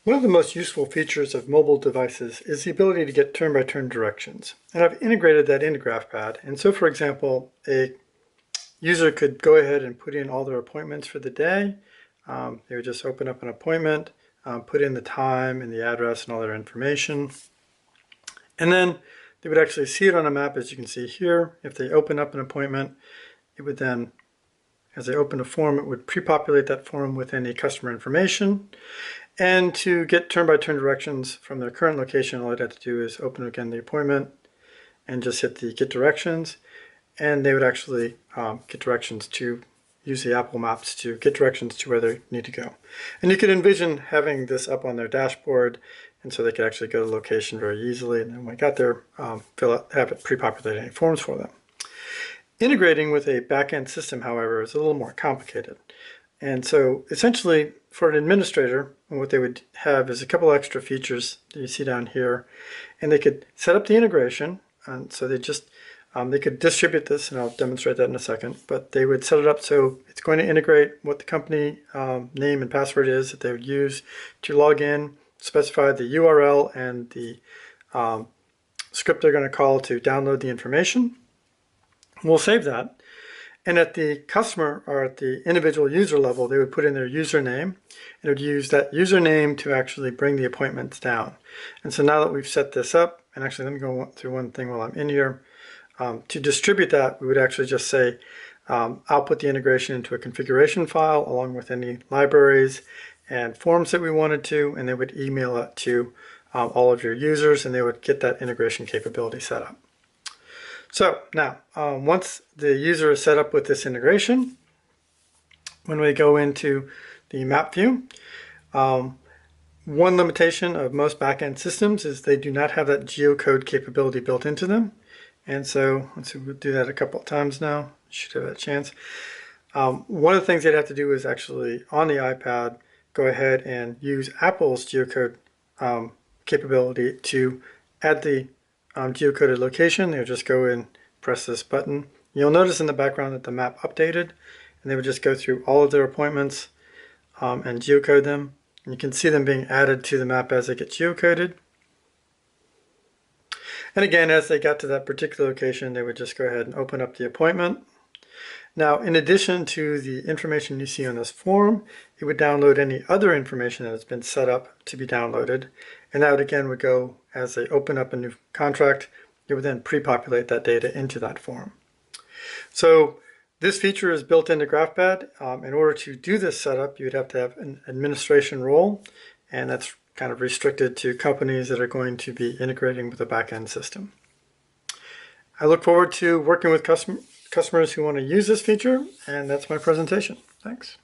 One of the most useful features of mobile devices is the ability to get turn-by-turn directions. And I've integrated that into GraphPad. And so, for example, a user could go ahead and put in all their appointments for the day. They would just open up an appointment, put in the time and the address and all their information. And then they would actually see it on a map, as you can see here. If they open up an appointment, it would then, as they open a form, it would pre-populate that form with any customer information. And to get turn-by-turn directions from their current location, all I'd have to do is open again the appointment and just hit the Get Directions. And they would actually get directions to use the Apple Maps to get directions to where they need to go. And you could envision having this up on their dashboard, and so they could actually go to the location very easily. And then when they got there, have it pre-populate any forms for them. Integrating with a back-end system, however, is a little more complicated. And so essentially, for an administrator, what they would have is a couple extra features that you see down here. And they could set up the integration. And so they could distribute this, and I'll demonstrate that in a second. But they would set it up so it's going to integrate what the company name and password is that they would use to log in, specify the URL and the script they're going to call to download the information. We'll save that. And at the customer or at the individual user level, they would put in their username, and it would use that username to actually bring the appointments down. And so now that we've set this up, and actually let me go through one thing while I'm in here. To distribute that, we would actually just say, output the integration into a configuration file along with any libraries and forms that we wanted to, and they would email it to all of your users, and they would get that integration capability set up. So now, once the user is set up with this integration, when we go into the map view, one limitation of most backend systems is they do not have that geocode capability built into them. And so, let's see, we'll do that a couple of times now. Should have that chance. One of the things they'd have to do is actually, on the iPad, go ahead and use Apple's geocode capability to add the geocoded location. They would just go and press this button. You'll notice in the background that the map updated, and they would just go through all of their appointments and geocode them. And you can see them being added to the map as they get geocoded. And again, as they got to that particular location, they would just go ahead and open up the appointment. Now, in addition to the information you see on this form, it would download any other information that has been set up to be downloaded. And that would go as they open up a new contract, it would then pre-populate that data into that form. So this feature is built into GraphPad. In order to do this setup, you'd have to have an administration role, and that's kind of restricted to companies that are going to be integrating with a back-end system. I look forward to working with customers who want to use this feature, and that's my presentation. Thanks.